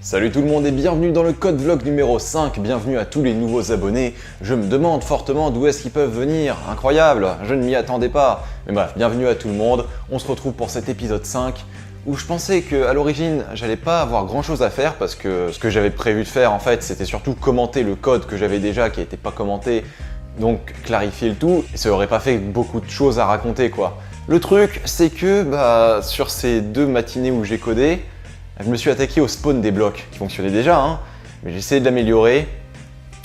Salut tout le monde et bienvenue dans le code vlog numéro 5, bienvenue à tous les nouveaux abonnés. Je me demande fortement d'où est-ce qu'ils peuvent venir, incroyable, je ne m'y attendais pas. Mais bref, bienvenue à tout le monde, on se retrouve pour cet épisode 5 où je pensais qu'à l'origine j'allais pas avoir grand chose à faire parce que ce que j'avais prévu de faire en fait c'était surtout commenter le code que j'avais déjà qui n'était pas commenté, donc clarifier le tout, et ça aurait pas fait beaucoup de choses à raconter quoi. Le truc c'est que sur ces 2 matinées où j'ai codé, je me suis attaqué au spawn des blocs, qui fonctionnait déjà, mais j'ai essayé de l'améliorer,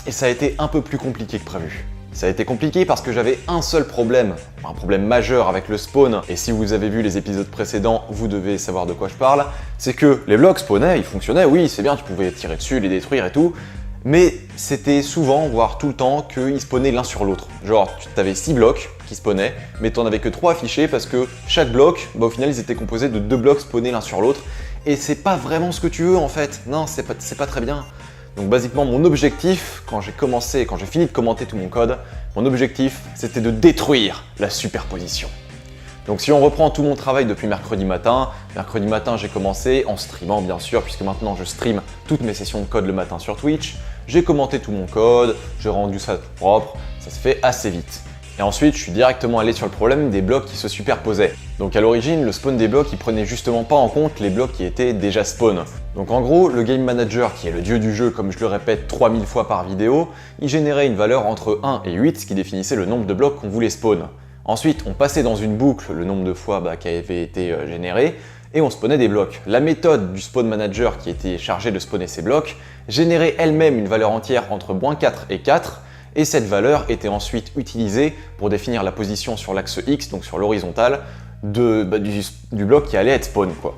et ça a été un peu plus compliqué que prévu. Ça a été compliqué parce que j'avais un seul problème, un problème majeur avec le spawn, et si vous avez vu les épisodes précédents, vous devez savoir de quoi je parle, c'est que les blocs spawnaient, ils fonctionnaient, oui c'est bien, tu pouvais tirer dessus, les détruire et tout, mais c'était souvent, voire tout le temps, qu'ils spawnaient l'un sur l'autre. Genre, tu avais 6 blocs qui spawnaient, mais tu n'en avais que 3 affichés parce que chaque bloc, au final, ils étaient composés de 2 blocs spawnés l'un sur l'autre. Et c'est pas vraiment ce que tu veux en fait. Non, c'est pas très bien. Donc basiquement, mon objectif, quand j'ai fini de commenter tout mon code, mon objectif, c'était de détruire la superposition. Donc si on reprend tout mon travail depuis mercredi matin, j'ai commencé en streamant bien sûr, puisque maintenant je stream toutes mes sessions de code le matin sur Twitch. J'ai commenté tout mon code, j'ai rendu ça tout propre, ça se fait assez vite. Et ensuite, je suis directement allé sur le problème des blocs qui se superposaient. Donc à l'origine, le spawn des blocs, il prenait justement pas en compte les blocs qui étaient déjà spawn. Donc en gros, le Game Manager, qui est le dieu du jeu, comme je le répète 3000 fois par vidéo, il générait une valeur entre 1 et 8, ce qui définissait le nombre de blocs qu'on voulait spawn. Ensuite, on passait dans une boucle le nombre de fois qui avait été généré, et on spawnait des blocs. La méthode du Spawn Manager, qui était chargée de spawner ces blocs, générait elle-même une valeur entière entre -4 et 4, et cette valeur était ensuite utilisée pour définir la position sur l'axe X, donc sur l'horizontale, du bloc qui allait être spawn quoi.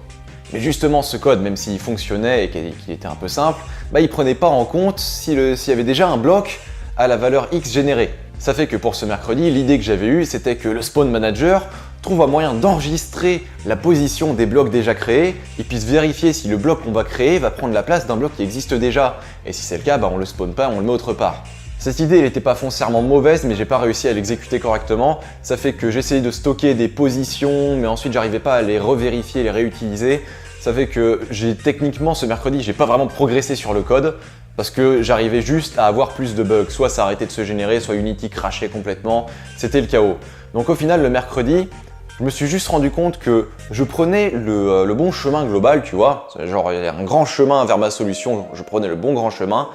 Mais justement ce code, même s'il fonctionnait et qu'il était un peu simple, il prenait pas en compte s'il y avait déjà un bloc à la valeur X générée. Ça fait que pour ce mercredi, l'idée que j'avais eue, c'était que le Spawn Manager trouve un moyen d'enregistrer la position des blocs déjà créés et puisse vérifier si le bloc qu'on va créer va prendre la place d'un bloc qui existe déjà. Et si c'est le cas, on le spawn pas, on le met autre part. Cette idée, elle n'était pas foncièrement mauvaise, mais j'ai pas réussi à l'exécuter correctement. Ça fait que j'essayais de stocker des positions, mais ensuite j'arrivais pas à les revérifier, les réutiliser. Ça fait que techniquement, ce mercredi, j'ai pas vraiment progressé sur le code, parce que j'arrivais juste à avoir plus de bugs. Soit ça arrêtait de se générer, soit Unity crashait complètement. C'était le chaos. Donc au final, le mercredi, je me suis juste rendu compte que je prenais le bon chemin global, tu vois. Genre, il y a un grand chemin vers ma solution, je prenais le bon grand chemin.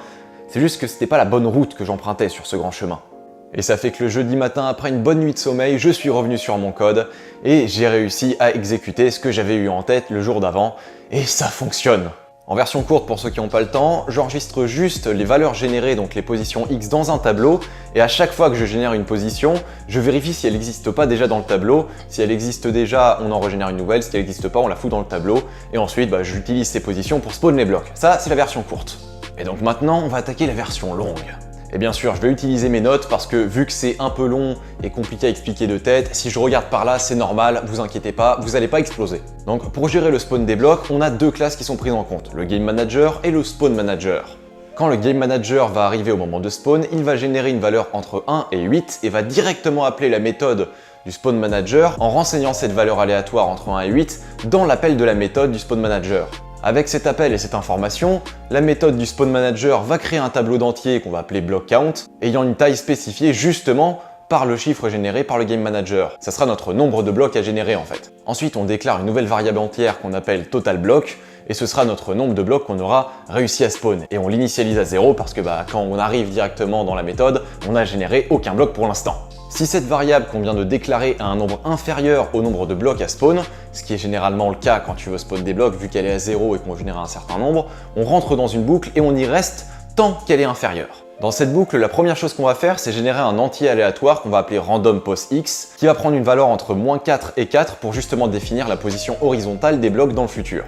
C'est juste que c'était pas la bonne route que j'empruntais sur ce grand chemin. Et ça fait que le jeudi matin, après une bonne nuit de sommeil, je suis revenu sur mon code et j'ai réussi à exécuter ce que j'avais eu en tête le jour d'avant, et ça fonctionne. En version courte pour ceux qui n'ont pas le temps, j'enregistre juste les valeurs générées, donc les positions X dans un tableau, et à chaque fois que je génère une position, je vérifie si elle n'existe pas déjà dans le tableau. Si elle existe déjà, on en régénère une nouvelle, si elle n'existe pas, on la fout dans le tableau, et ensuite j'utilise ces positions pour spawn les blocs. Ça, c'est la version courte. Et donc maintenant, on va attaquer la version longue. Et bien sûr, je vais utiliser mes notes parce que vu que c'est un peu long et compliqué à expliquer de tête, si je regarde par là, c'est normal, vous inquiétez pas, vous n'allez pas exploser. Donc pour gérer le spawn des blocs, on a 2 classes qui sont prises en compte, le Game Manager et le Spawn Manager. Quand le Game Manager va arriver au moment de spawn, il va générer une valeur entre 1 et 8 et va directement appeler la méthode du Spawn Manager en renseignant cette valeur aléatoire entre 1 et 8 dans l'appel de la méthode du Spawn Manager. Avec cet appel et cette information, la méthode du Spawn Manager va créer un tableau d'entier qu'on va appeler block count, ayant une taille spécifiée justement par le chiffre généré par le Game Manager. Ça sera notre nombre de blocs à générer en fait. Ensuite, on déclare une nouvelle variable entière qu'on appelle total block, et ce sera notre nombre de blocs qu'on aura réussi à spawn. Et on l'initialise à 0 parce que quand on arrive directement dans la méthode, on n'a généré aucun bloc pour l'instant. Si cette variable qu'on vient de déclarer a un nombre inférieur au nombre de blocs à spawn, ce qui est généralement le cas quand tu veux spawn des blocs vu qu'elle est à 0 et qu'on génère un certain nombre, on rentre dans une boucle et on y reste tant qu'elle est inférieure. Dans cette boucle, la première chose qu'on va faire, c'est générer un entier aléatoire qu'on va appeler random postx, qui va prendre une valeur entre -4 et 4 pour justement définir la position horizontale des blocs dans le futur.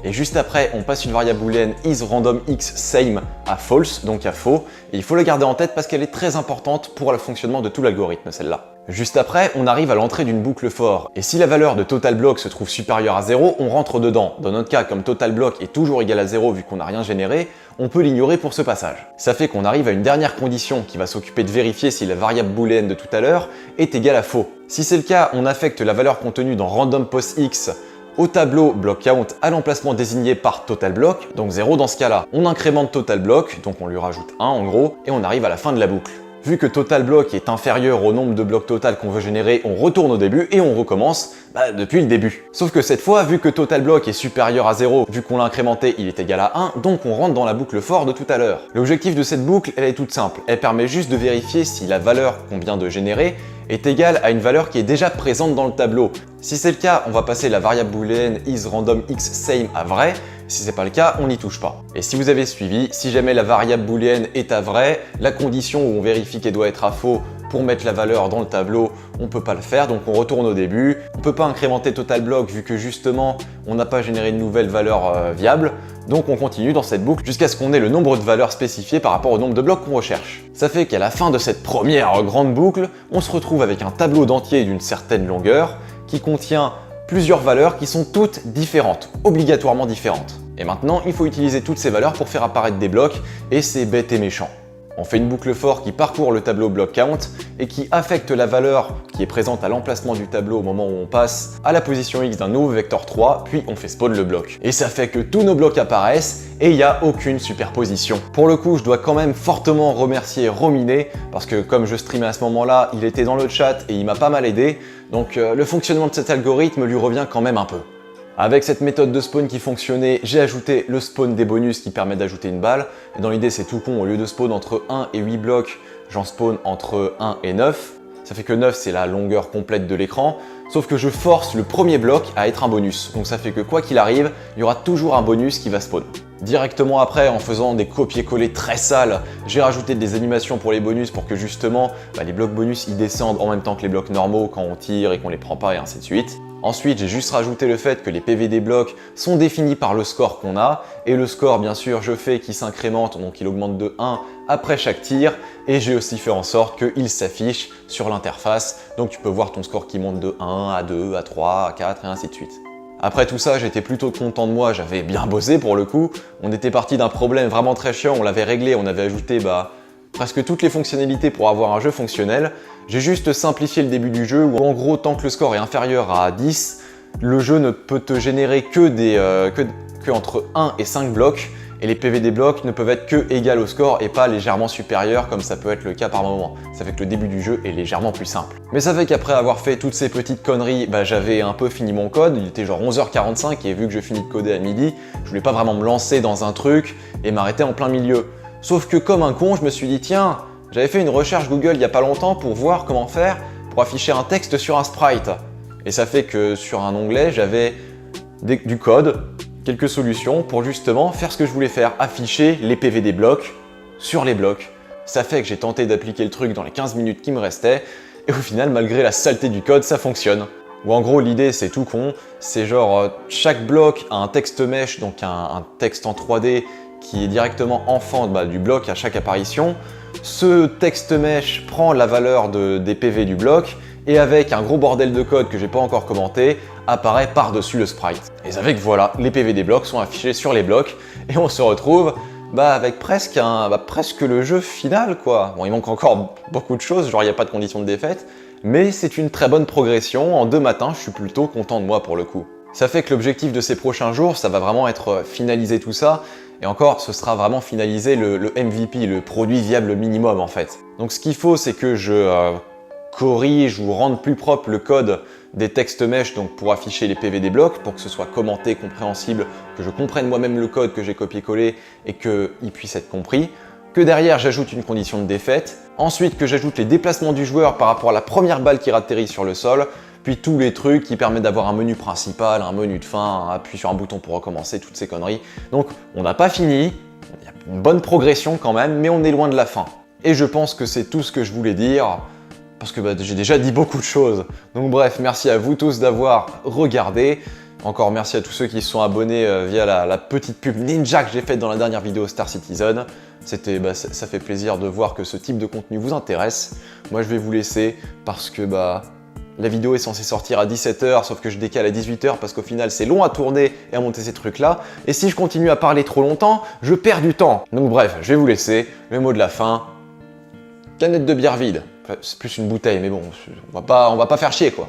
Et juste après, on passe une variable booléenne isRandomX_same à false, donc à faux, et il faut la garder en tête parce qu'elle est très importante pour le fonctionnement de tout l'algorithme, celle-là. Juste après, on arrive à l'entrée d'une boucle for, et si la valeur de total block se trouve supérieure à 0, on rentre dedans. Dans notre cas, comme total block est toujours égal à 0 vu qu'on n'a rien généré, on peut l'ignorer pour ce passage. Ça fait qu'on arrive à une dernière condition qui va s'occuper de vérifier si la variable booléenne de tout à l'heure est égale à faux. Si c'est le cas, on affecte la valeur contenue dans random postx au tableau block count à l'emplacement désigné par total block, donc 0 dans ce cas-là. On incrémente total block, donc on lui rajoute 1 en gros, et on arrive à la fin de la boucle. Vu que total block est inférieur au nombre de blocs total qu'on veut générer, on retourne au début et on recommence depuis le début. Sauf que cette fois, vu que total block est supérieur à 0, vu qu'on l'a incrémenté, il est égal à 1, donc on rentre dans la boucle for de tout à l'heure. L'objectif de cette boucle, elle est toute simple. Elle permet juste de vérifier si la valeur qu'on vient de générer est égale à une valeur qui est déjà présente dans le tableau. Si c'est le cas, on va passer la variable booléenne isRandomX_same à vrai. Si c'est pas le cas, on n'y touche pas. Et si vous avez suivi, si jamais la variable booléenne est à vrai, la condition où on vérifie qu'elle doit être à faux pour mettre la valeur dans le tableau, on peut pas le faire, donc on retourne au début. On peut pas incrémenter total block vu que justement, on n'a pas généré de nouvelle valeur viable. Donc on continue dans cette boucle jusqu'à ce qu'on ait le nombre de valeurs spécifiées par rapport au nombre de blocs qu'on recherche. Ça fait qu'à la fin de cette première grande boucle, on se retrouve avec un tableau d'entiers d'une certaine longueur qui contient plusieurs valeurs qui sont toutes différentes, obligatoirement différentes. Et maintenant, il faut utiliser toutes ces valeurs pour faire apparaître des blocs, et c'est bête et méchant. On fait une boucle for qui parcourt le tableau block count et qui affecte la valeur qui est présente à l'emplacement du tableau au moment où on passe à la position X d'un nouveau vecteur 3, puis on fait spawn le bloc. Et ça fait que tous nos blocs apparaissent et il n'y a aucune superposition. Pour le coup, je dois quand même fortement remercier Rominé parce que comme je streamais à ce moment-là, il était dans le chat et il m'a pas mal aidé. Donc le fonctionnement de cet algorithme lui revient quand même un peu. Avec cette méthode de spawn qui fonctionnait, j'ai ajouté le spawn des bonus qui permet d'ajouter une balle. Et dans l'idée, c'est tout con, au lieu de spawn entre 1 et 8 blocs, j'en spawn entre 1 et 9. Ça fait que 9, c'est la longueur complète de l'écran. Sauf que je force le premier bloc à être un bonus. Donc ça fait que quoi qu'il arrive, il y aura toujours un bonus qui va spawn. Directement après, en faisant des copier-coller très sales, j'ai rajouté des animations pour les bonus pour que justement, les blocs bonus ils descendent en même temps que les blocs normaux quand on tire et qu'on les prend pas et ainsi de suite. Ensuite, j'ai juste rajouté le fait que les PV des blocs sont définis par le score qu'on a. Et le score, bien sûr, je fais qu'il s'incrémente, donc il augmente de 1 après chaque tir. Et j'ai aussi fait en sorte qu'il s'affiche sur l'interface. Donc tu peux voir ton score qui monte de 1 à 2, à 3, à 4 et ainsi de suite. Après tout ça, j'étais plutôt content de moi, j'avais bien bossé pour le coup. On était parti d'un problème vraiment très chiant, on l'avait réglé, on avait ajouté presque toutes les fonctionnalités pour avoir un jeu fonctionnel. J'ai juste simplifié le début du jeu où en gros, tant que le score est inférieur à 10, le jeu ne peut te générer que entre 1 et 5 blocs et les PV des blocs ne peuvent être que égal au score et pas légèrement supérieurs comme ça peut être le cas par moment. Ça fait que le début du jeu est légèrement plus simple. Mais ça fait qu'après avoir fait toutes ces petites conneries, j'avais un peu fini mon code, il était genre 11h45 et vu que je finis de coder à midi, je voulais pas vraiment me lancer dans un truc et m'arrêter en plein milieu. Sauf que comme un con, je me suis dit tiens, j'avais fait une recherche Google il y a pas longtemps pour voir comment faire pour afficher un texte sur un sprite. Et ça fait que sur un onglet, j'avais du code, quelques solutions pour justement faire ce que je voulais faire, afficher les PV des blocs sur les blocs. Ça fait que j'ai tenté d'appliquer le truc dans les 15 minutes qui me restaient et au final, malgré la saleté du code, ça fonctionne. Ou en gros, l'idée c'est tout con, c'est genre chaque bloc a un texte mesh, donc un texte en 3D qui est directement enfant du bloc à chaque apparition. Ce texte mesh prend la valeur des PV du bloc et avec un gros bordel de code que j'ai pas encore commenté, apparaît par-dessus le sprite. Et ça fait que voilà, les PV des blocs sont affichés sur les blocs et on se retrouve avec presque le jeu final quoi. Bon, il manque encore beaucoup de choses, genre il n'y a pas de condition de défaite, mais c'est une très bonne progression. En 2 matins, je suis plutôt content de moi pour le coup. Ça fait que l'objectif de ces prochains jours, ça va vraiment être finaliser tout ça. Et encore, ce sera vraiment finaliser le MVP, le produit viable minimum en fait. Donc ce qu'il faut, c'est que je corrige ou rende plus propre le code des textes mesh donc pour afficher les PV des blocs, pour que ce soit commenté, compréhensible, que je comprenne moi-même le code que j'ai copié-collé et qu'il puisse être compris. Que derrière, j'ajoute une condition de défaite. Ensuite, que j'ajoute les déplacements du joueur par rapport à la première balle qui atterrit sur le sol. Puis tous les trucs qui permettent d'avoir un menu principal, un menu de fin, appuyer sur un bouton pour recommencer, toutes ces conneries. Donc on n'a pas fini, il y a une bonne progression quand même, mais on est loin de la fin. Et je pense que c'est tout ce que je voulais dire, parce que j'ai déjà dit beaucoup de choses. Donc bref, merci à vous tous d'avoir regardé. Encore merci à tous ceux qui se sont abonnés via la petite pub ninja que j'ai faite dans la dernière vidéo Star Citizen. Ça fait plaisir de voir que ce type de contenu vous intéresse. Moi je vais vous laisser parce que la vidéo est censée sortir à 17h, sauf que je décale à 18h parce qu'au final c'est long à tourner et à monter ces trucs-là. Et si je continue à parler trop longtemps, je perds du temps. Donc bref, je vais vous laisser. Le mot de la fin, canette de bière vide. Enfin, c'est plus une bouteille, mais bon, on va pas faire chier quoi.